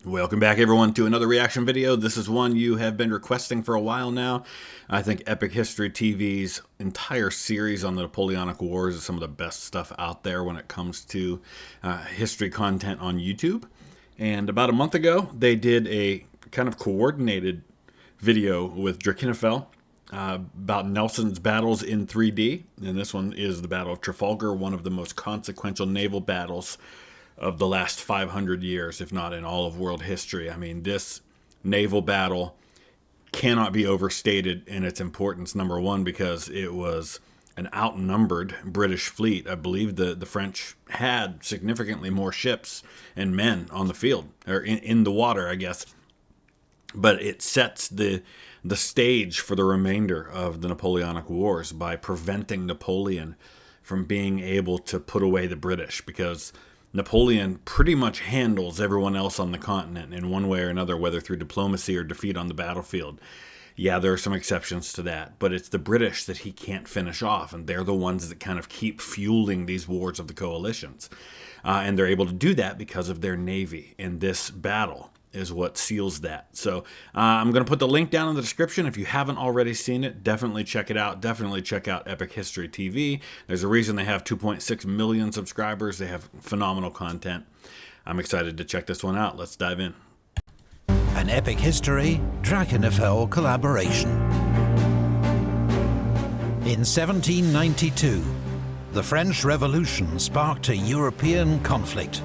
Welcome back, everyone, to another reaction video. This is one you have been requesting for a while now. I think Epic History TV's entire series on the Napoleonic Wars is some of the best stuff out there when it comes to history content on YouTube. And about a month ago, they did a kind of coordinated video with Villeneuve about Nelson's battles in 3D. And this one is the Battle of Trafalgar, one of the most consequential naval battles of the last 500 years, if not in all of world history. I mean, this naval battle cannot be overstated in its importance, number one, because it was an outnumbered British fleet. I believe the French had significantly more ships and men on the field, or in the water, I guess. But it sets the stage for the remainder of the Napoleonic Wars by preventing Napoleon from being able to put away the British, because Napoleon pretty much handles everyone else on the continent in one way or another, whether through diplomacy or defeat on the battlefield. Yeah, there are some exceptions to that, but it's the British that he can't finish off, and they're the ones that kind of keep fueling these wars of the coalitions. And they're able to do that because of their navy, and this battle is what seals that. So I'm going to put the link down in the description. If you haven't already seen it, definitely check it out. Definitely check out Epic History TV. There's a reason they have 2.6 million subscribers. They have phenomenal content. I'm excited to check this one out. Let's dive in. An Epic History Villeneuve collaboration. In 1792, the French Revolution sparked a European conflict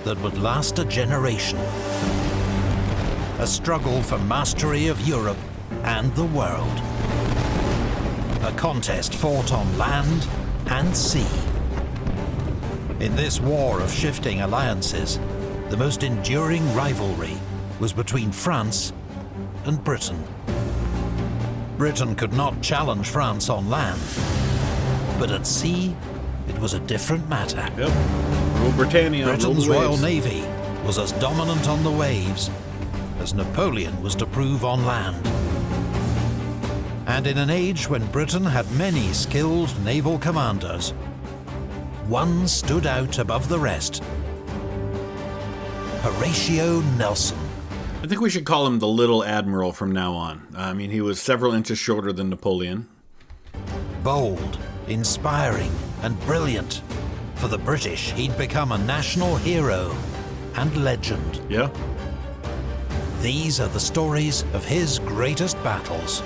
that would last a generation. A struggle for mastery of Europe and the world. A contest fought on land and sea. In this war of shifting alliances, the most enduring rivalry was between France and Britain. Britain could not challenge France on land, but at sea, it was a different matter. Yep. Rule Britannia. Britain's Royal Navy was as dominant on the waves as Napoleon was to prove on land. And in an age when Britain had many skilled naval commanders, one stood out above the rest: Horatio Nelson. I think we should call him the Little Admiral from now on. I mean, he was several inches shorter than Napoleon. Bold, inspiring, and brilliant. For the British, he'd become a national hero and legend. Yeah. These are the stories of his greatest battles.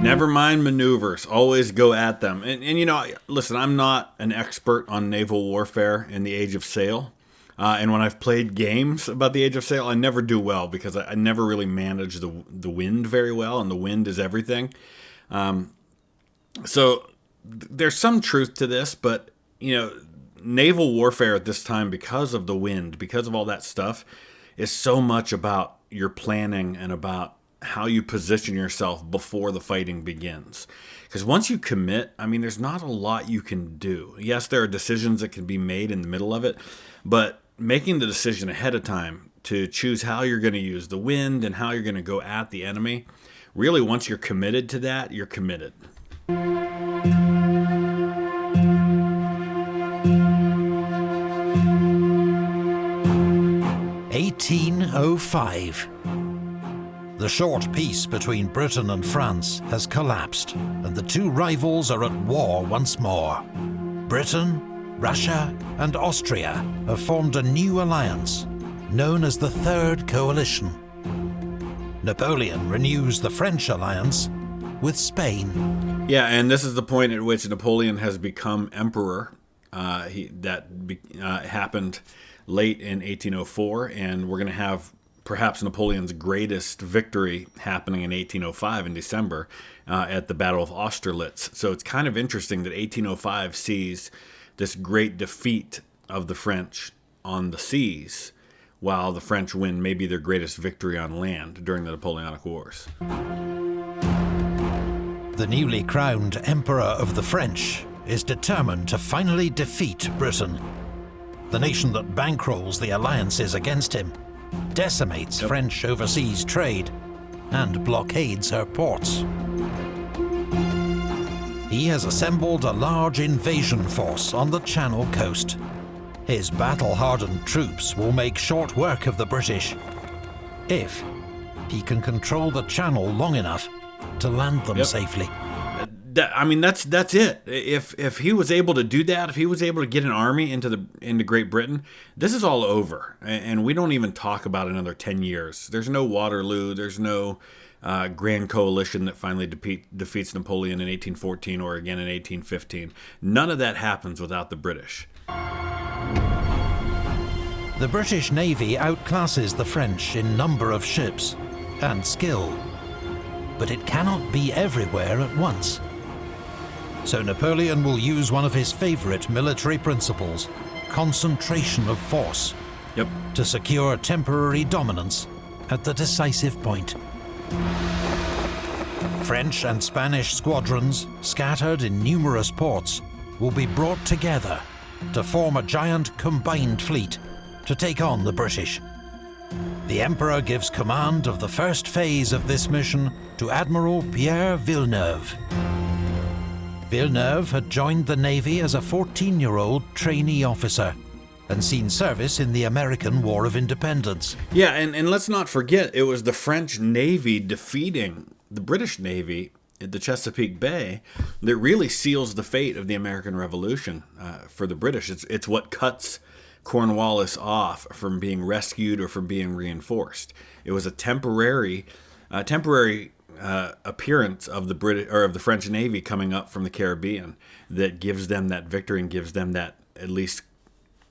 Never mind maneuvers, always go at them. And you know, listen, I'm not an expert on naval warfare in the Age of Sail. And when I've played games about the Age of Sail, I never do well because I never really manage the wind very well, and the wind is everything. So there's some truth to this, but, you know, naval warfare at this time, because of the wind, because of all that stuff, is so much about your planning and about how you position yourself before the fighting begins. Because once you commit, I mean, there's not a lot you can do. Yes, there are decisions that can be made in the middle of it, but making the decision ahead of time to choose how you're going to use the wind and how you're going to go at the enemy, really, once you're committed to that, you're committed. 1805. The short peace between Britain and France has collapsed, and the two rivals are at war once more. Britain, Russia, and Austria have formed a new alliance, known as the Third Coalition. Napoleon renews the French alliance with Spain. Yeah, and this is the point at which Napoleon has become emperor. Happened late in 1804, and we're going to have perhaps Napoleon's greatest victory happening in 1805 in December at the Battle of Austerlitz. So it's kind of interesting that 1805 sees this great defeat of the French on the seas, while the French win maybe their greatest victory on land during the Napoleonic Wars. The newly crowned Emperor of the French is determined to finally defeat Britain, the nation that bankrolls the alliances against him, decimates French overseas trade, and blockades her ports. he has assembled a large invasion force on the Channel coast. His battle-hardened troops will make short work of the British, if he can control the Channel long enough to land them safely. That's it. If he was able to do that, if he was able to get an army into Great Britain, this is all over, and we don't even talk about another 10 years. There's no Waterloo. There's no grand coalition that finally defeats Napoleon in 1814 or again in 1815. None of that happens without the British. The British Navy outclasses the French in number of ships and skill, but it cannot be everywhere at once. So Napoleon will use one of his favorite military principles, concentration of force, to secure temporary dominance at the decisive point. French and Spanish squadrons, scattered in numerous ports, will be brought together to form a giant combined fleet to take on the British. The Emperor gives command of the first phase of this mission to Admiral Pierre Villeneuve. Villeneuve had joined the Navy as a 14-year-old trainee officer and seen service in the American War of Independence. Yeah, and let's not forget, it was the French Navy defeating the British Navy at the Chesapeake Bay that really seals the fate of the American Revolution for the British. It's what cuts Cornwallis off from being rescued or from being reinforced. It was a temporary appearance of the British or of the French Navy coming up from the Caribbean that gives them that victory and gives them that at least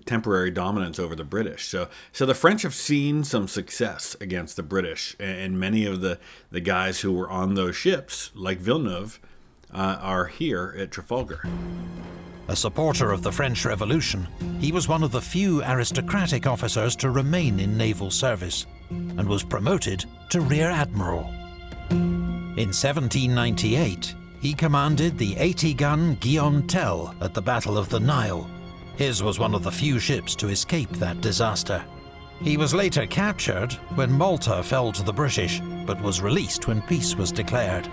temporary dominance over the British. So the French have seen some success against the British, and many of the guys who were on those ships, like Villeneuve, are here at Trafalgar. A supporter of the French Revolution, he was one of the few aristocratic officers to remain in naval service, and was promoted to Rear Admiral. In 1798, he commanded the 80-gun Guillaume Tell at the Battle of the Nile. His was one of the few ships to escape that disaster. He was later captured when Malta fell to the British, but was released when peace was declared.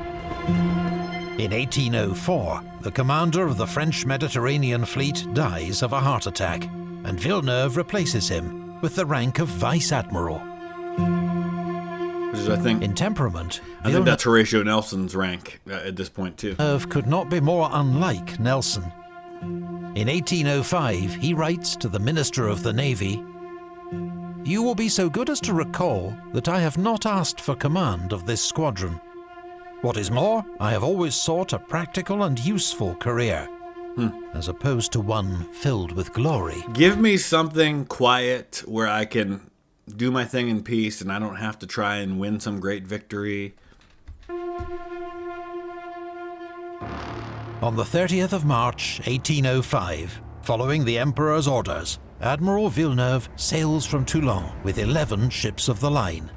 In 1804, the commander of the French Mediterranean fleet dies of a heart attack, and Villeneuve replaces him with the rank of Vice Admiral. Which is, I think, in temperament, I think that's Horatio Nelson's rank at this point too. Villeneuve could not be more unlike Nelson. In 1805, he writes to the Minister of the Navy, "You will be so good as to recall that I have not asked for command of this squadron. What is more, I have always sought a practical and useful career, as opposed to one filled with glory." Give me something quiet where I can do my thing in peace and I don't have to try and win some great victory. On the 30th of March, 1805, following the Emperor's orders, Admiral Villeneuve sails from Toulon with 11 ships of the line,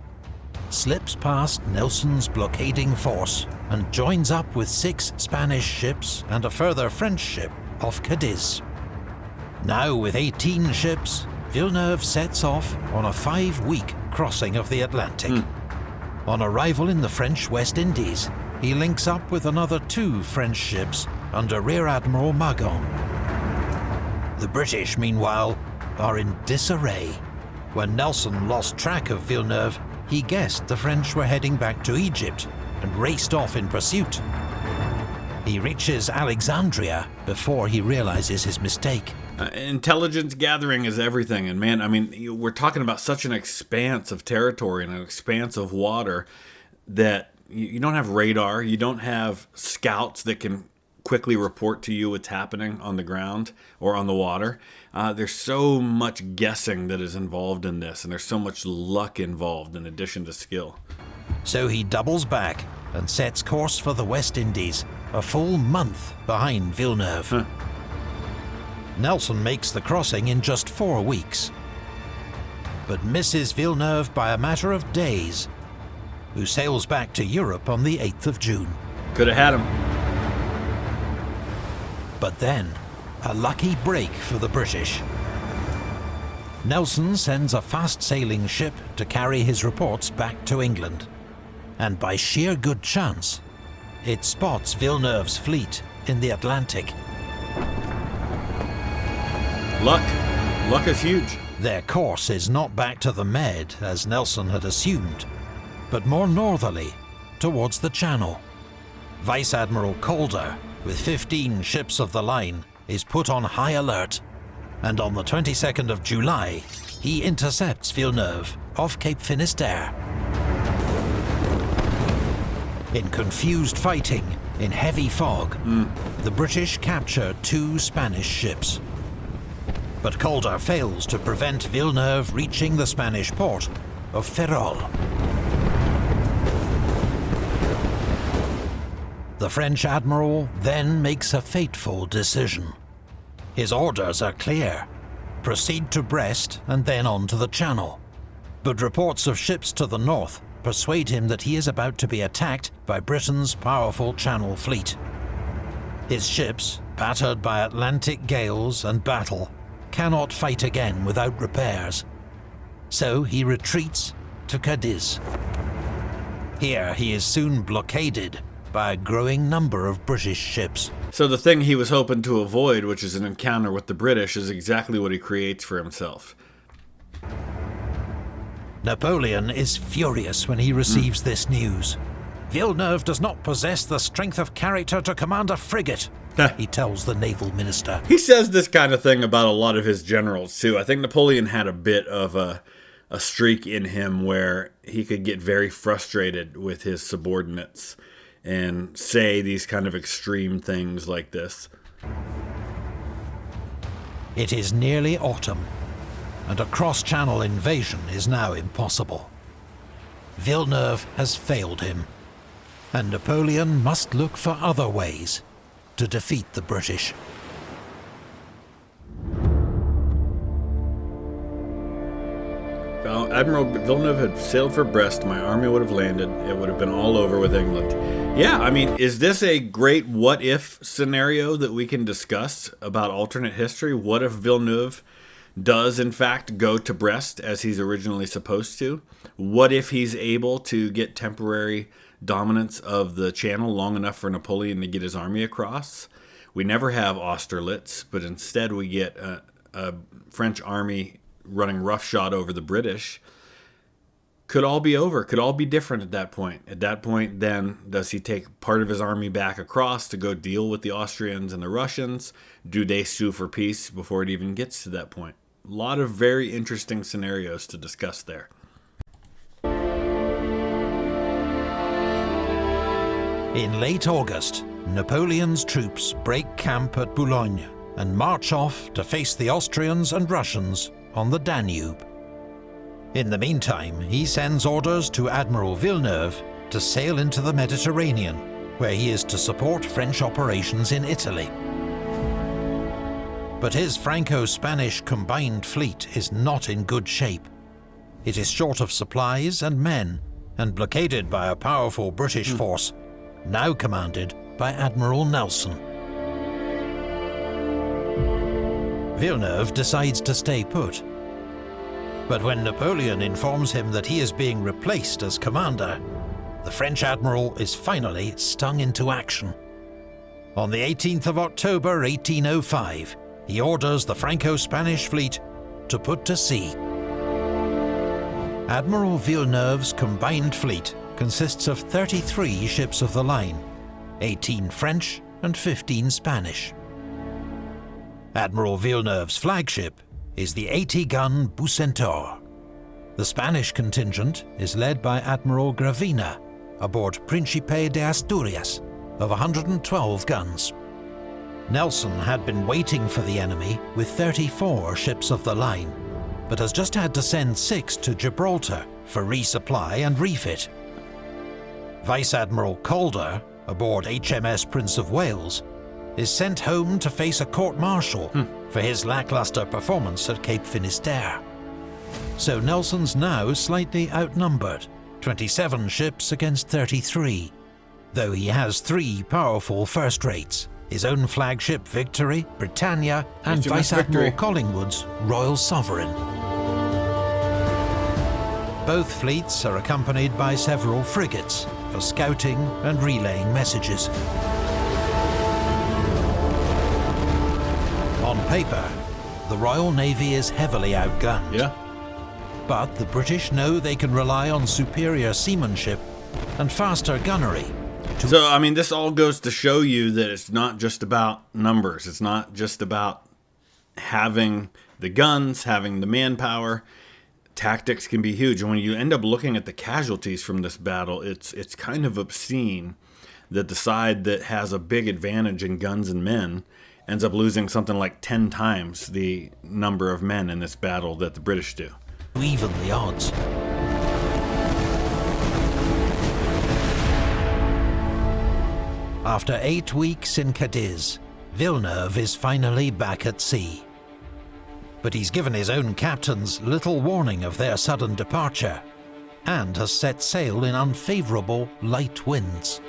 slips past Nelson's blockading force, and joins up with 6 Spanish ships and a further French ship off Cadiz. Now with 18 ships, Villeneuve sets off on a 5-week crossing of the Atlantic. On arrival in the French West Indies, he links up with another 2 French ships under Rear Admiral Magon. The British, meanwhile, are in disarray. When Nelson lost track of Villeneuve, he guessed the French were heading back to Egypt and raced off in pursuit. He reaches Alexandria before he realizes his mistake. Intelligence gathering is everything, and man, I mean, we're talking about such an expanse of territory and an expanse of water that you don't have radar, you don't have scouts that can quickly report to you what's happening on the ground or on the water. There's so much guessing that is involved in this, and there's so much luck involved in addition to skill. So he doubles back and sets course for the West Indies, a full month behind Villeneuve. Nelson makes the crossing in just 4 weeks, but misses Villeneuve by a matter of days, who sails back to Europe on the 8th of June. Could have had him. But then, a lucky break for the British. Nelson sends a fast-sailing ship to carry his reports back to England, and by sheer good chance, it spots Villeneuve's fleet in the Atlantic. Luck is huge. Their course is not back to the Med, as Nelson had assumed, but more northerly, towards the Channel. Vice Admiral Calder, with 15 ships of the line, is put on high alert, and on the 22nd of July, he intercepts Villeneuve off Cape Finisterre. In confused fighting, in heavy fog, the British capture 2 Spanish ships. But Calder fails to prevent Villeneuve reaching the Spanish port of Ferrol. The French admiral then makes a fateful decision. His orders are clear: proceed to Brest and then on to the Channel. But reports of ships to the north persuade him that he is about to be attacked by Britain's powerful Channel fleet. His ships, battered by Atlantic gales and battle, cannot fight again without repairs. So he retreats to Cadiz. Here he is soon blockaded by a growing number of British ships. So the thing he was hoping to avoid, which is an encounter with the British, is exactly what he creates for himself. Napoleon is furious when he receives this news. Villeneuve does not possess the strength of character to command a frigate, he tells the naval minister. He says this kind of thing about a lot of his generals, too. I think Napoleon had a bit of a streak in him where he could get very frustrated with his subordinates and say these kind of extreme things like this. It is nearly autumn, and a cross-channel invasion is now impossible. Villeneuve has failed him, and Napoleon must look for other ways to defeat the British. Well, Admiral Villeneuve had sailed for Brest, my army would have landed, it would have been all over with England. Yeah, I mean, is this a great what-if scenario that we can discuss about alternate history? What if Villeneuve does, in fact, go to Brest as he's originally supposed to? What if he's able to get temporary dominance of the Channel long enough for Napoleon to get his army across? We never have Austerlitz, but instead we get a French army running roughshod over the British. Could all be over, could all be different at that point. At that point, then, does he take part of his army back across to go deal with the Austrians and the Russians? Do they sue for peace before it even gets to that point? A lot of very interesting scenarios to discuss there. In late August, Napoleon's troops break camp at Boulogne and march off to face the Austrians and Russians on the Danube. In the meantime, he sends orders to Admiral Villeneuve to sail into the Mediterranean, where he is to support French operations in Italy. But his Franco-Spanish combined fleet is not in good shape. It is short of supplies and men, and blockaded by a powerful British force, now commanded by Admiral Nelson. Villeneuve decides to stay put. But when Napoleon informs him that he is being replaced as commander, the French admiral is finally stung into action. On the 18th of October 1805, he orders the Franco-Spanish fleet to put to sea. Admiral Villeneuve's combined fleet consists of 33 ships of the line, 18 French and 15 Spanish. Admiral Villeneuve's flagship is the 80-gun Bucentaure. The Spanish contingent is led by Admiral Gravina aboard Príncipe de Asturias of 112 guns. Nelson had been waiting for the enemy with 34 ships of the line, but has just had to send 6 to Gibraltar for resupply and refit. Vice Admiral Calder, aboard HMS Prince of Wales, is sent home to face a court-martial for his lackluster performance at Cape Finisterre. So Nelson's now slightly outnumbered, 27 ships against 33, though he has 3 powerful first-rates, his own flagship Victory, Britannia, and Vice Admiral Collingwood's Royal Sovereign. Both fleets are accompanied by several frigates for scouting and relaying messages. paper, the Royal Navy is heavily outgunned. Yeah. But the British know they can rely on superior seamanship and faster gunnery. So, I mean, this all goes to show you that it's not just about numbers. It's not just about having the guns, having the manpower. Tactics can be huge. And when you end up looking at the casualties from this battle, it's kind of obscene that the side that has a big advantage in guns and men ends up losing something like 10 times the number of men in this battle that the British do. Even the odds. After 8 weeks in Cadiz, Villeneuve is finally back at sea. But he's given his own captains little warning of their sudden departure, and has set sail in unfavourable light winds.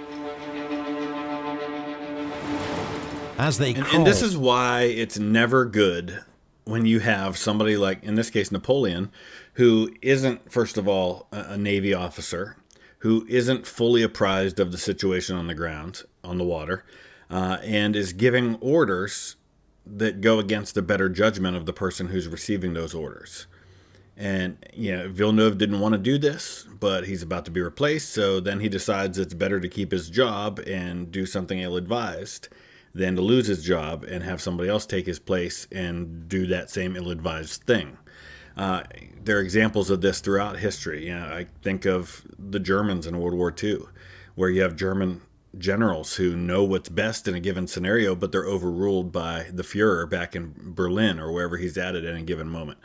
As they crawl... And this is why it's never good when you have somebody like, in this case, Napoleon, who isn't, first of all, a Navy officer, who isn't fully apprised of the situation on the ground, on the water, and is giving orders that go against the better judgment of the person who's receiving those orders. And, Villeneuve didn't want to do this, but he's about to be replaced, so then he decides it's better to keep his job and do something ill-advised than to lose his job and have somebody else take his place and do that same ill-advised thing. There are examples of this throughout history. I think of the Germans in World War II, where you have German generals who know what's best in a given scenario, but they're overruled by the Fuhrer back in Berlin or wherever he's at any given moment.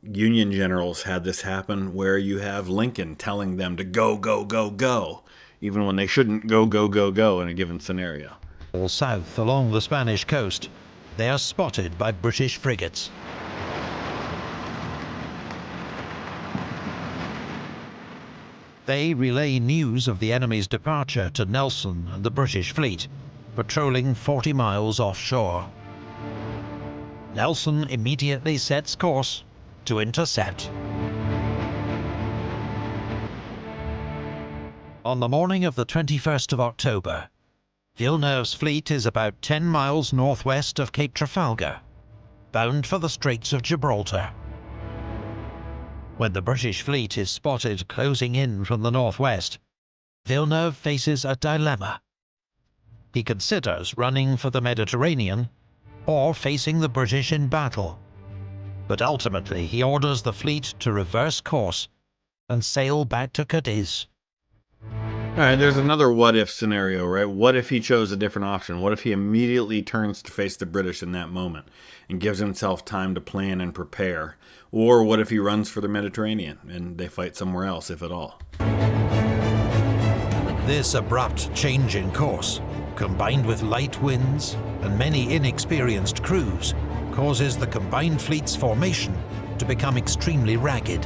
Union generals had this happen where you have Lincoln telling them to go, go, go, go, even when they shouldn't go, go, go, go in a given scenario. All south along the Spanish coast, they are spotted by British frigates. They relay news of the enemy's departure to Nelson and the British fleet, patrolling 40 miles offshore. Nelson immediately sets course to intercept. On the morning of the 21st of October, Villeneuve's fleet is about 10 miles northwest of Cape Trafalgar, bound for the Straits of Gibraltar. When the British fleet is spotted closing in from the northwest, Villeneuve faces a dilemma. He considers running for the Mediterranean or facing the British in battle, but ultimately he orders the fleet to reverse course and sail back to Cadiz. All right, there's another what-if scenario, right? What if he chose a different option? What if he immediately turns to face the British in that moment and gives himself time to plan and prepare? Or what if he runs for the Mediterranean and they fight somewhere else, if at all? This abrupt change in course, combined with light winds and many inexperienced crews, causes the combined fleet's formation to become extremely ragged.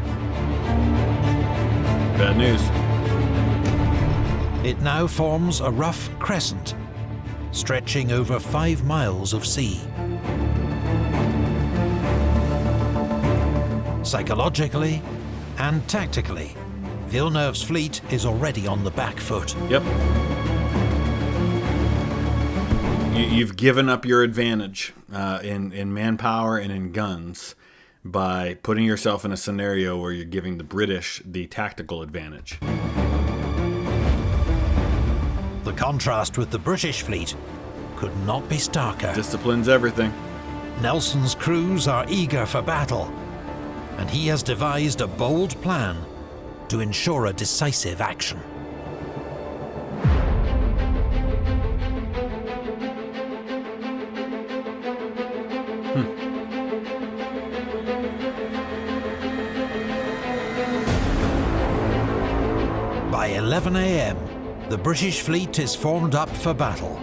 Bad news. It now forms a rough crescent, stretching over 5 miles of sea. Psychologically and tactically, Villeneuve's fleet is already on the back foot. Yep. You've given up your advantage in manpower and in guns by putting yourself in a scenario where you're giving the British the tactical advantage. The contrast with the British fleet could not be starker. Discipline's everything. Nelson's crews are eager for battle, and he has devised a bold plan to ensure a decisive action. By 11 a.m., the British fleet is formed up for battle,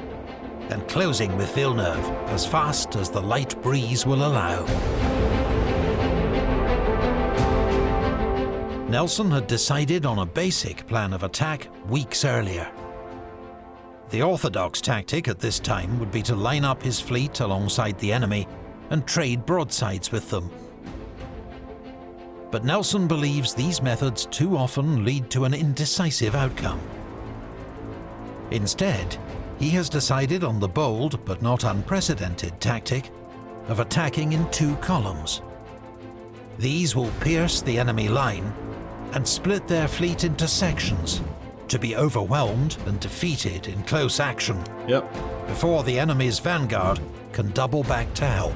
and closing with Villeneuve as fast as the light breeze will allow. Nelson had decided on a basic plan of attack weeks earlier. The orthodox tactic at this time would be to line up his fleet alongside the enemy and trade broadsides with them. But Nelson believes these methods too often lead to an indecisive outcome. Instead, he has decided on the bold but not unprecedented tactic of attacking in 2 columns. These will pierce the enemy line and split their fleet into sections to be overwhelmed and defeated in close action. Yep. Before the enemy's vanguard can double back to help.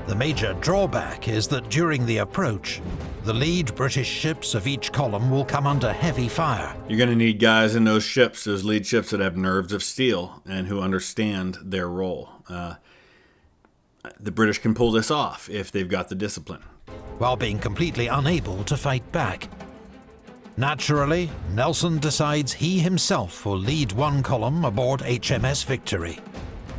The major drawback is that during the approach, the lead British ships of each column will come under heavy fire. You're going to need guys in those ships, those lead ships, that have nerves of steel and who understand their role. The British can pull this off if they've got the discipline. While being completely unable to fight back. Naturally, Nelson decides he himself will lead one column aboard HMS Victory.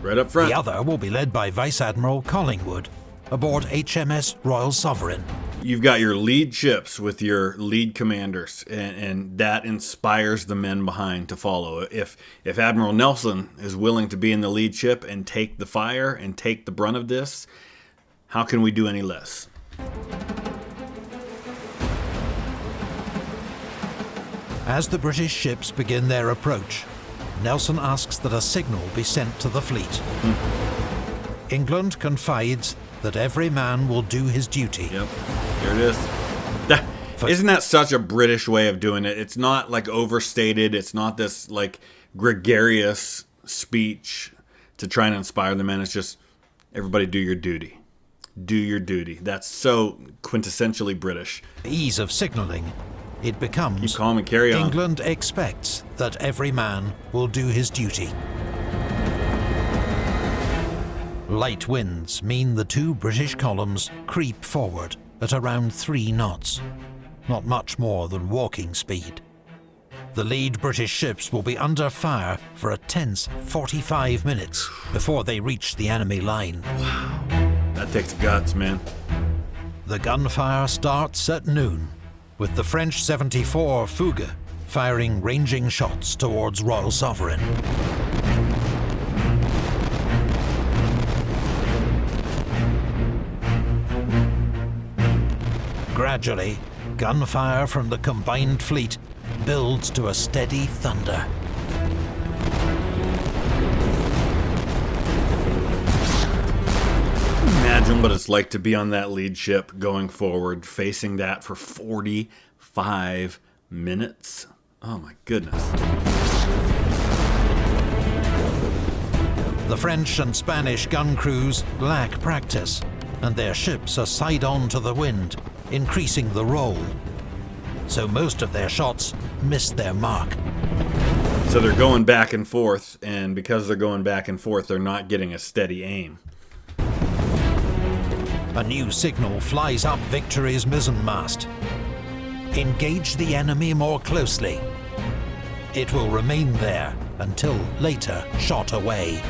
Right up front. The other will be led by Vice Admiral Collingwood aboard HMS Royal Sovereign. You've got your lead ships with your lead commanders, and that inspires the men behind to follow. If Admiral Nelson is willing to be in the lead ship and take the fire and take the brunt of this, how can we do any less? As the British ships begin their approach, Nelson asks that a signal be sent to the fleet. England confides that every man will do his duty. Yep, here it is. Isn't that such a British way of doing it? It's not like overstated. It's not this like gregarious speech to try and inspire the men. It's just, everybody do your duty. Do your duty. That's so quintessentially British. Ease of signalling. It becomes, keep calm and carry on. England expects that every man will do his duty. Light winds mean the 2 British columns creep forward at around 3 knots, not much more than walking speed. The lead British ships will be under fire for a tense 45 minutes before they reach the enemy line. Wow, that takes guts, man. The gunfire starts at noon, with the French 74 Fougue firing ranging shots towards Royal Sovereign. Gradually, gunfire from the combined fleet builds to a steady thunder. Imagine what it's like to be on that lead ship going forward, facing that for 45 minutes. Oh my goodness. The French and Spanish gun crews lack practice, and their ships are side on to the wind, increasing the roll. So most of their shots miss their mark. So they're going back and forth, and because they're going back and forth, they're not getting a steady aim. A new signal flies up Victory's mizzenmast. Engage the enemy more closely. It will remain there until later shot away.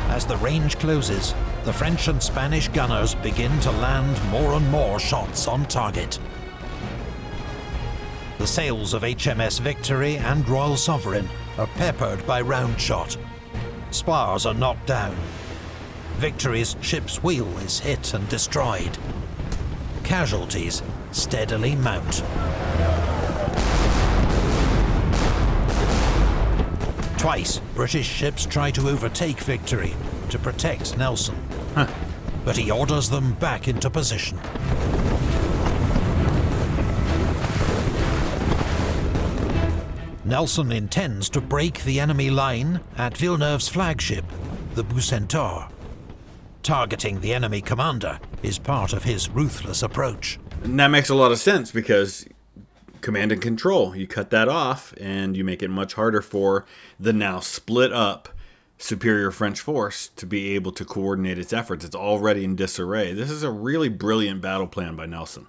As the range closes, the French and Spanish gunners begin to land more and more shots on target. The sails of HMS Victory and Royal Sovereign are peppered by round shot. Spars are knocked down. Victory's ship's wheel is hit and destroyed. Casualties steadily mount. Twice, British ships try to overtake Victory to protect Nelson, but he orders them back into position. Nelson intends to break the enemy line at Villeneuve's flagship, the Bucentaure. Targeting the enemy commander is part of his ruthless approach. And that makes a lot of sense because command and control, you cut that off and you make it much harder for the now split up superior French force to be able to coordinate its efforts. It's already in disarray. This is a really brilliant battle plan by Nelson.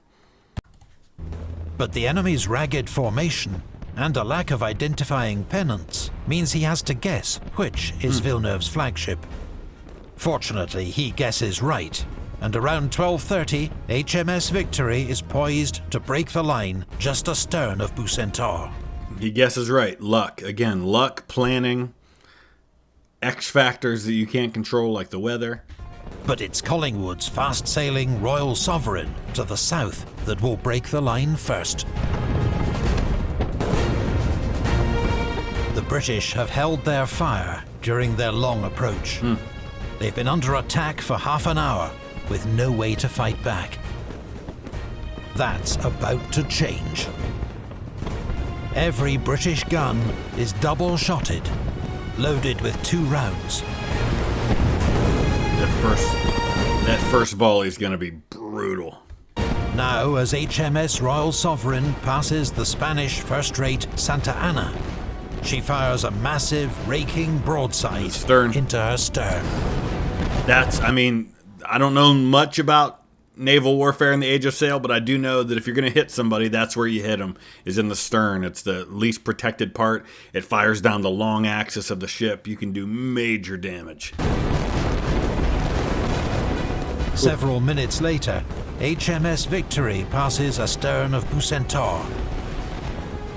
But the enemy's ragged formation and a lack of identifying pennants means he has to guess which is Villeneuve's flagship. Fortunately, he guesses right, and around 12:30, HMS Victory is poised to break the line just astern of Bucentaure. He guesses right. Luck. Again, luck, planning, X factors that you can't control like the weather. But it's Collingwood's fast-sailing Royal Sovereign to the south that will break the line first. The British have held their fire during their long approach. They've been under attack for half an hour with no way to fight back. That's about to change. Every British gun is double-shotted, loaded with 2 rounds. That first volley is going to be brutal. Now, as HMS Royal Sovereign passes the Spanish first-rate Santa Ana, she fires a massive, raking broadside into her stern. I don't know much about naval warfare in the Age of Sail, but I do know that if you're going to hit somebody, that's where you hit them, is in the stern. It's the least protected part. It fires down the long axis of the ship. You can do major damage. Several minutes later, HMS Victory passes astern of Bucentaure.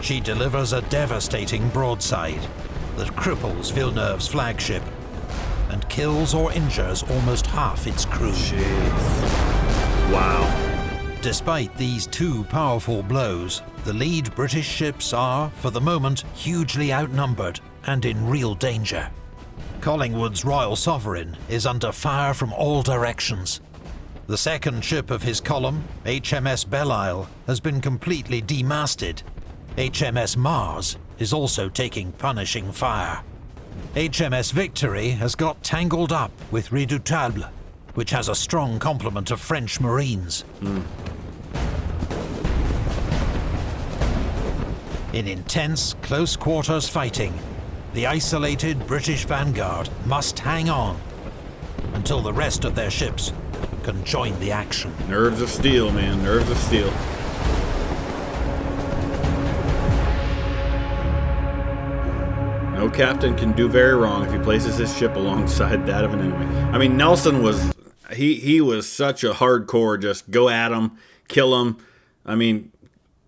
She delivers a devastating broadside that cripples Villeneuve's flagship and kills or injures almost half its crew. Jeez. Wow. Despite these 2 powerful blows, the lead British ships are, for the moment, hugely outnumbered and in real danger. Collingwood's Royal Sovereign is under fire from all directions. The second ship of his column, HMS Belle-Isle, has been completely demasted. HMS Mars is also taking punishing fire. HMS Victory has got tangled up with Redoutable, which has a strong complement of French Marines. In intense, close-quarters fighting, the isolated British vanguard must hang on until the rest of their ships can join the action. Nerves of steel, man. Nerves of steel. No captain can do very wrong if he places his ship alongside that of an enemy. I mean, Nelson was... He was such a hardcore, just go at him, kill him. I mean,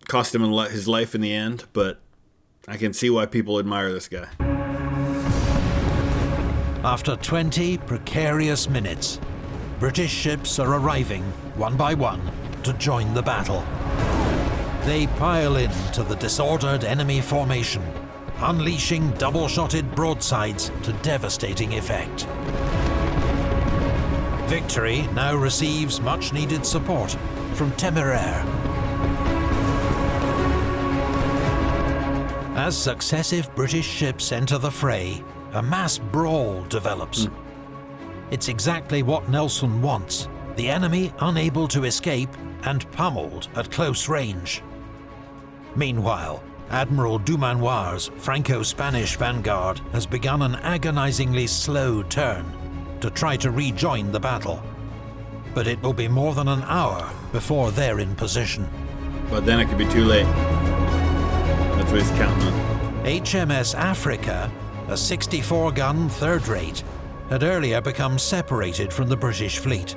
cost him his life in the end, but I can see why people admire this guy. After 20 precarious minutes, British ships are arriving, one by one, to join the battle. They pile into the disordered enemy formation, unleashing double-shotted broadsides to devastating effect. Victory now receives much-needed support from Téméraire. As successive British ships enter the fray, a mass brawl develops. It's exactly what Nelson wants, the enemy unable to escape and pummeled at close range. Meanwhile, Admiral Dumanoir's Franco-Spanish vanguard has begun an agonizingly slow turn to try to rejoin the battle. But it will be more than an hour before they're in position. But then it could be too late. That's what he's counting on. HMS Africa, a 64-gun third rate, had earlier become separated from the British fleet.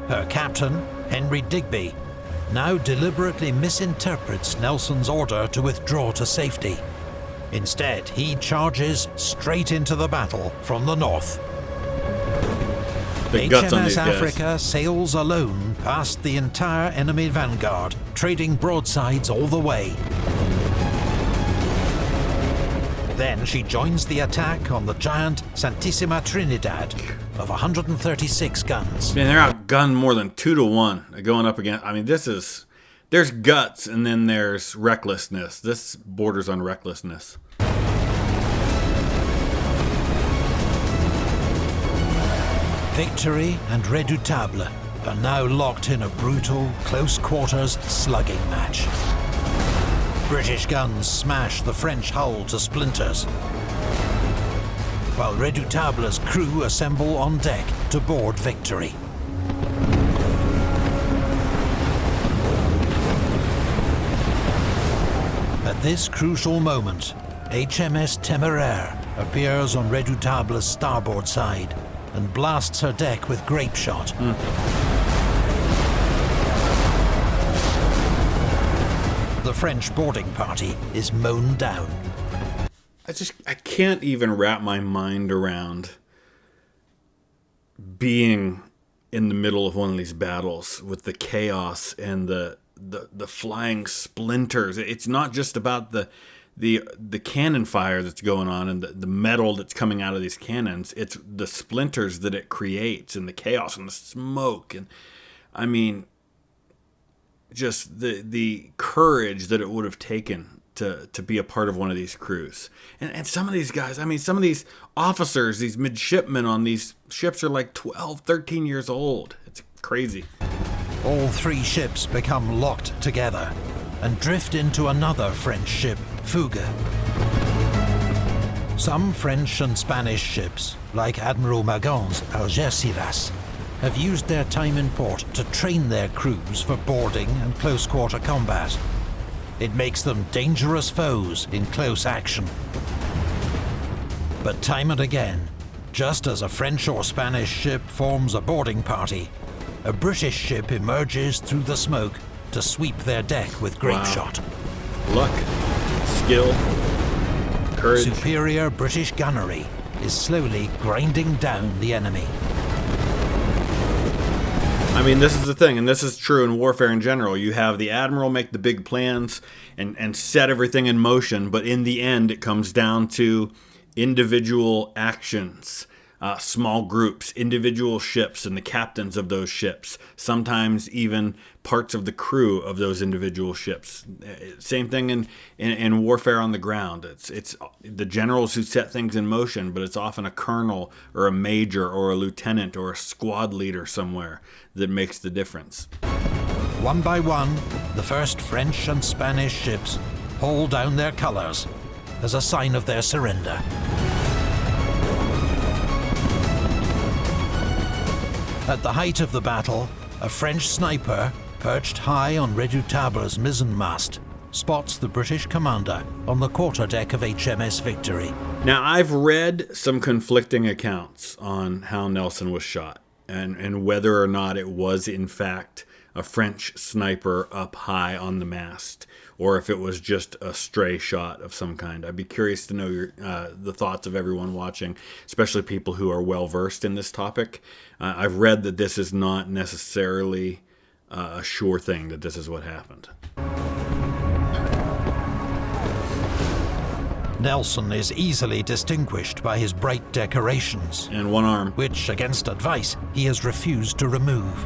Her captain, Henry Digby, now deliberately misinterprets Nelson's order to withdraw to safety. Instead, he charges straight into the battle from the north. HMS Africa sails alone past the entire enemy vanguard, trading broadsides all the way. Then she joins the attack on the giant Santissima Trinidad of 136 guns. Man, they're outgunned more than 2 to 1 going up against. I mean, there's guts and then there's recklessness. This borders on recklessness. Victory and Redoutable are now locked in a brutal, close-quarters slugging match. British guns smash the French hull to splinters, while Redoutable's crew assemble on deck to board Victory. At this crucial moment, HMS Téméraire appears on Redoutable's starboard side and blasts her deck with grape shot. The French boarding party is mown down. I can't even wrap my mind around being in the middle of one of these battles with the chaos and the flying splinters. It's not just about the the cannon fire that's going on and the metal that's coming out of these cannons, it's the splinters that it creates and the chaos and the smoke. And I mean, just the courage that it would have taken to be a part of one of these crews. And some of these guys, I mean, some of these officers, these midshipmen on these ships are like 12, 13 years old. It's crazy. All three ships become locked together and drift into another French ship, Fougue. Some French and Spanish ships, like Admiral Magon's Algeciras, have used their time in port to train their crews for boarding and close-quarter combat. It makes them dangerous foes in close action. But time and again, just as a French or Spanish ship forms a boarding party, a British ship emerges through the smoke to sweep their deck with grape shot. Luck, skill, courage. Superior British gunnery is slowly grinding down the enemy. I mean, this is the thing, and this is true in warfare in general. You have the admiral make the big plans and set everything in motion, but in the end, it comes down to individual actions, small groups, individual ships, and the captains of those ships. Sometimes even parts of the crew of those individual ships. Same thing in warfare on the ground. It's the generals who set things in motion, but it's often a colonel or a major or a lieutenant or a squad leader somewhere that makes the difference. One by one, the first French and Spanish ships haul down their colours as a sign of their surrender. At the height of the battle, a French sniper, perched high on Redoutable's mizzenmast, spots the British commander on the quarterdeck of HMS Victory. Now, I've read some conflicting accounts on how Nelson was shot and whether or not it was, in fact, a French sniper up high on the mast, or if it was just a stray shot of some kind. I'd be curious to know the thoughts of everyone watching, especially people who are well-versed in this topic. I've read that this is not necessarily a sure thing, that this is what happened. Nelson is easily distinguished by his bright decorations. And one arm. Which, against advice, he has refused to remove.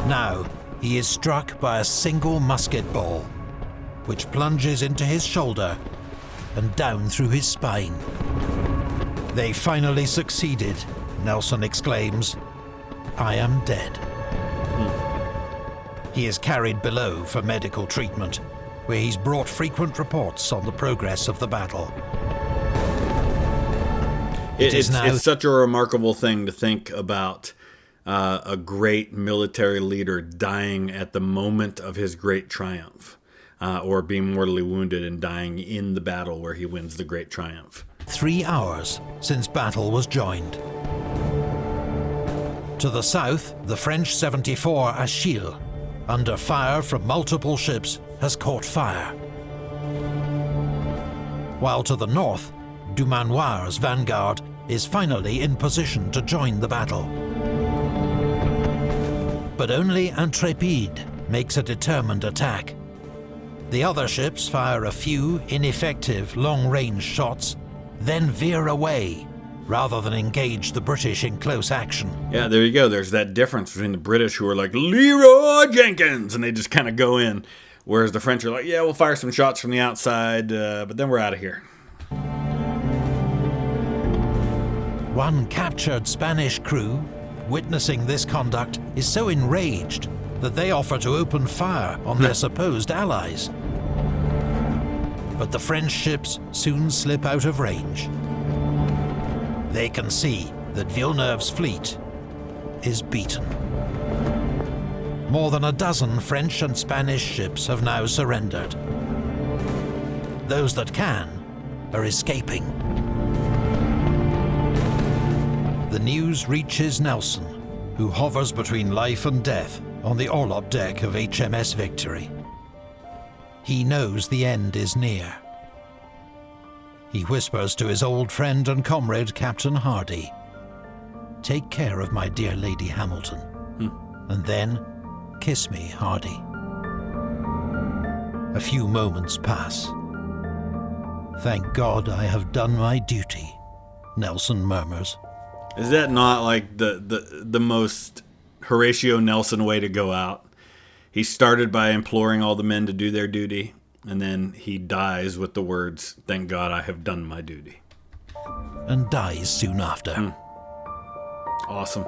Now, he is struck by a single musket ball, which plunges into his shoulder and down through his spine. "They finally succeeded," Nelson exclaims. "I am dead." He is carried below for medical treatment, where he's brought frequent reports on the progress of the battle. It's such a remarkable thing to think about. A great military leader dying at the moment of his great triumph, or being mortally wounded and dying in the battle where he wins the great triumph. 3 hours since battle was joined. To the south, the French 74 Achille, under fire from multiple ships, has caught fire. While to the north, Dumanoir's vanguard is finally in position to join the battle. But only Intrépide makes a determined attack. The other ships fire a few ineffective long-range shots, then veer away, rather than engage the British in close action. Yeah, there you go. There's that difference between the British, who are like, "Leroy Jenkins," and they just kind of go in, whereas the French are like, "Yeah, we'll fire some shots from the outside, but then we're out of here." One captured Spanish crew, witnessing this conduct, is so enraged that they offer to open fire on their supposed allies. But the French ships soon slip out of range. They can see that Villeneuve's fleet is beaten. More than a dozen French and Spanish ships have now surrendered. Those that can are escaping. The news reaches Nelson, who hovers between life and death on the orlop deck of HMS Victory. He knows the end is near. He whispers to his old friend and comrade, Captain Hardy, "Take care of my dear Lady Hamilton, and then kiss me, Hardy." A few moments pass. "Thank God I have done my duty," Nelson murmurs. Is that not like the most Horatio Nelson way to go out? He started by imploring all the men to do their duty, and then he dies with the words, "Thank God I have done my duty." And dies soon after. Awesome.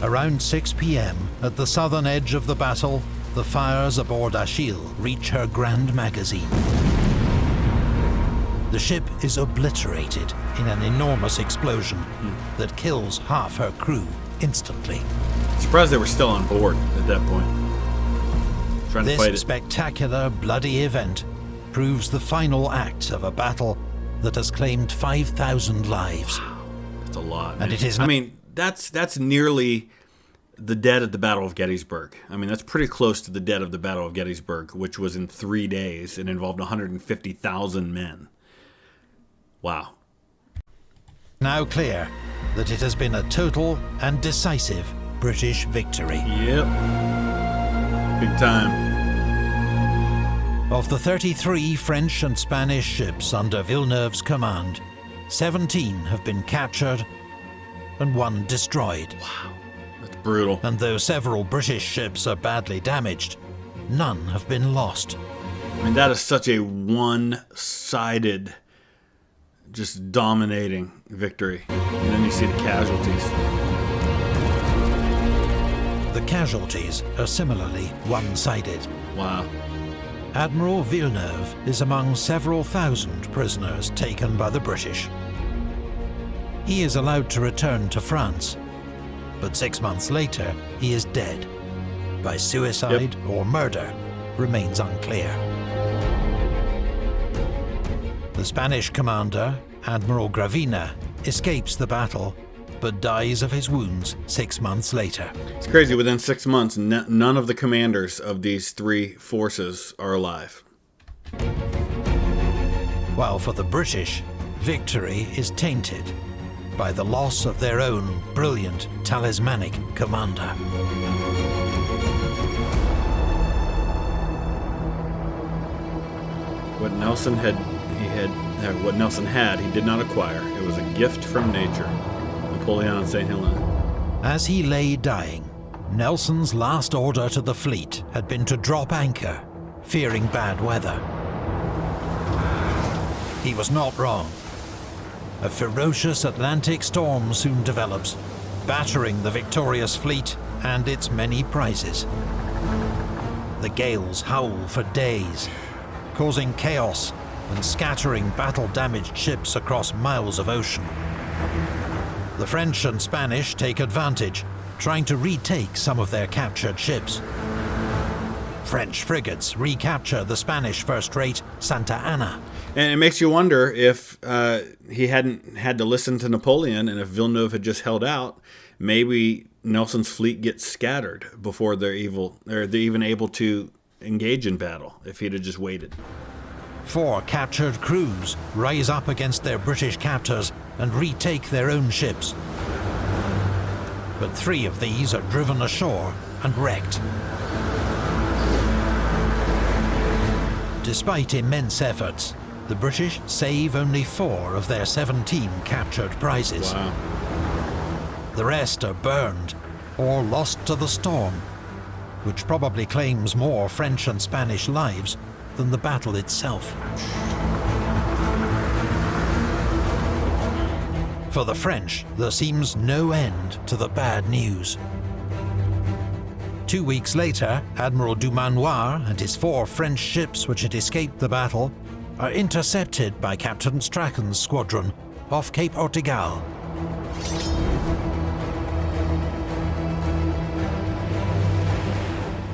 Around 6 p.m, at the southern edge of the battle, the fires aboard Achille reach her grand magazine. The ship is obliterated in an enormous explosion that kills half her crew instantly. Surprised they were still on board at that point. Trying to fight This it. spectacular, bloody event proves the final act of a battle that has claimed 5,000 lives. That's a lot. And man. it is I mean, that's nearly the dead at the Battle of Gettysburg. I mean, that's pretty close to the dead of the Battle of Gettysburg, which was in 3 days and involved 150,000 men. Wow. Now clear that it has been a total and decisive British victory. Yep. Big time. Of the 33 French and Spanish ships under Villeneuve's command, 17 have been captured and 1 destroyed. Wow. That's brutal. And though several British ships are badly damaged, none have been lost. I mean, that is such a one-sided, just dominating victory. And then you see the casualties. The casualties are similarly one-sided. Wow. Admiral Villeneuve is among several thousand prisoners taken by the British. He is allowed to return to France, but 6 months later he is dead. By suicide or murder remains unclear. The Spanish commander, Admiral Gravina, escapes the battle, but dies of his wounds 6 months later. It's crazy. Within 6 months, none of the commanders of these 3 forces are alive. While for the British, victory is tainted by the loss of their own brilliant, talismanic commander. What Nelson had, he did not acquire. It was a gift from nature. Napoleon St. Helena. As he lay dying, Nelson's last order to the fleet had been to drop anchor, fearing bad weather. He was not wrong. A ferocious Atlantic storm soon develops, battering the victorious fleet and its many prizes. The gales howl for days, causing chaos and scattering battle-damaged ships across miles of ocean. The French and Spanish take advantage, trying to retake some of their captured ships. French frigates recapture the Spanish first-rate Santa Ana. And it makes you wonder if he hadn't had to listen to Napoleon, and if Villeneuve had just held out, maybe Nelson's fleet gets scattered before they're even able to engage in battle, if he'd have just waited. 4 captured crews rise up against their British captors and retake their own ships. But 3 of these are driven ashore and wrecked. Despite immense efforts, the British save only 4 of their 17 captured prizes. Wow. The rest are burned or lost to the storm, which probably claims more French and Spanish lives than the battle itself. For the French, there seems no end to the bad news. 2 weeks later, Admiral Dumanoir and his 4 French ships which had escaped the battle are intercepted by Captain Strachan's squadron off Cape Ortegal.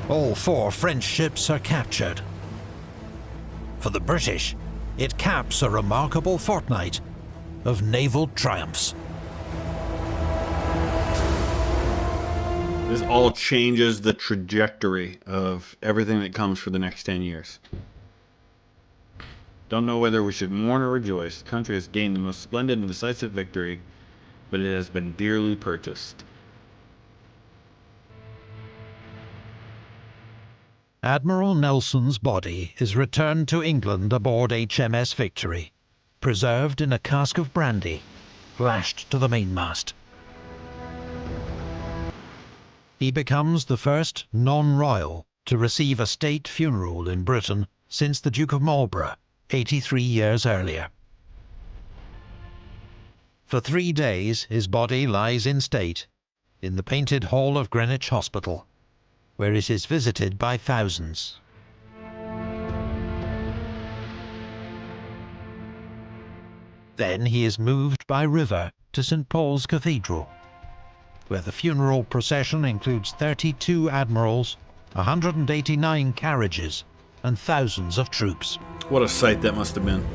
All 4 French ships are captured. For the British, it caps a remarkable fortnight of naval triumphs. This all changes the trajectory of everything that comes for the next 10 years. Don't know whether we should mourn or rejoice. The country has gained the most splendid and decisive victory, but it has been dearly purchased. Admiral Nelson's body is returned to England aboard HMS Victory, preserved in a cask of brandy, lashed to the mainmast. He becomes the first non-royal to receive a state funeral in Britain since the Duke of Marlborough, 83 years earlier. For 3 days his body lies in state in the Painted Hall of Greenwich Hospital, where it is visited by thousands. Then he is moved by river to St. Paul's Cathedral, where the funeral procession includes 32 admirals, 189 carriages, and thousands of troops. What a sight that must have been.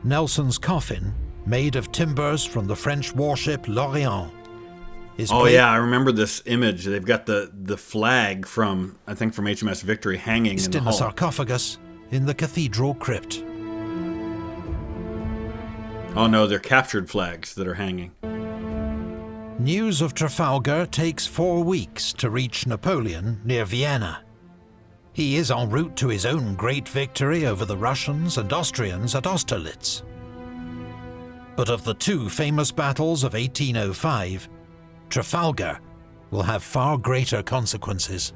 Nelson's coffin, made of timbers from the French warship L'Orient, is yeah, I remember this image. They've got the flag from, I think, from HMS Victory hanging in the a hall. sarcophagus in the cathedral crypt. Oh no, they're captured flags that are hanging. News of Trafalgar takes 4 weeks to reach Napoleon near Vienna. He is en route to his own great victory over the Russians and Austrians at Austerlitz. But of the 2 famous battles of 1805, Trafalgar will have far greater consequences.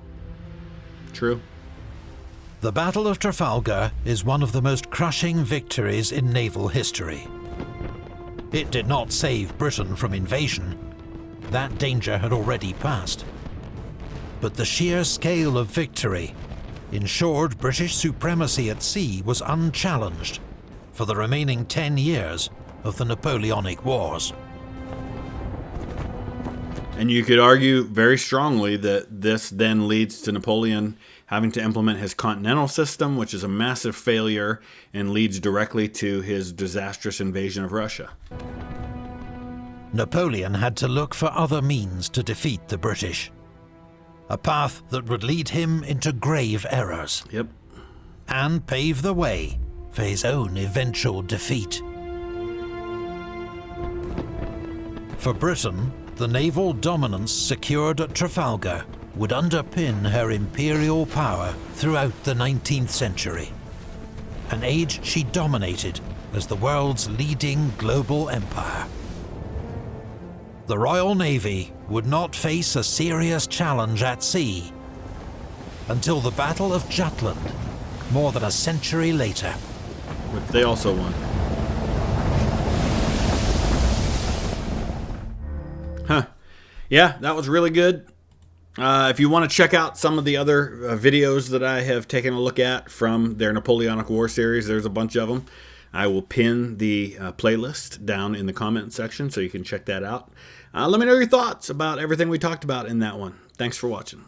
True. The Battle of Trafalgar is one of the most crushing victories in naval history. It did not save Britain from invasion. That danger had already passed. But the sheer scale of victory ensured British supremacy at sea was unchallenged for the remaining 10 years of the Napoleonic Wars. And you could argue very strongly that this then leads to Napoleon having to implement his continental system, which is a massive failure and leads directly to his disastrous invasion of Russia. Napoleon had to look for other means to defeat the British, a path that would lead him into grave errors. Yep. And pave the way for his own eventual defeat. For Britain, the naval dominance secured at Trafalgar would underpin her imperial power throughout the 19th century, an age she dominated as the world's leading global empire. The Royal Navy would not face a serious challenge at sea until the Battle of Jutland, more than a century later. Which they also won. Huh. Yeah, that was really good. If you want to check out some of the other videos that I have taken a look at from their Napoleonic War series, there's a bunch of them. I will pin the playlist down in the comment section so you can check that out. Let me know your thoughts about everything we talked about in that one. Thanks for watching.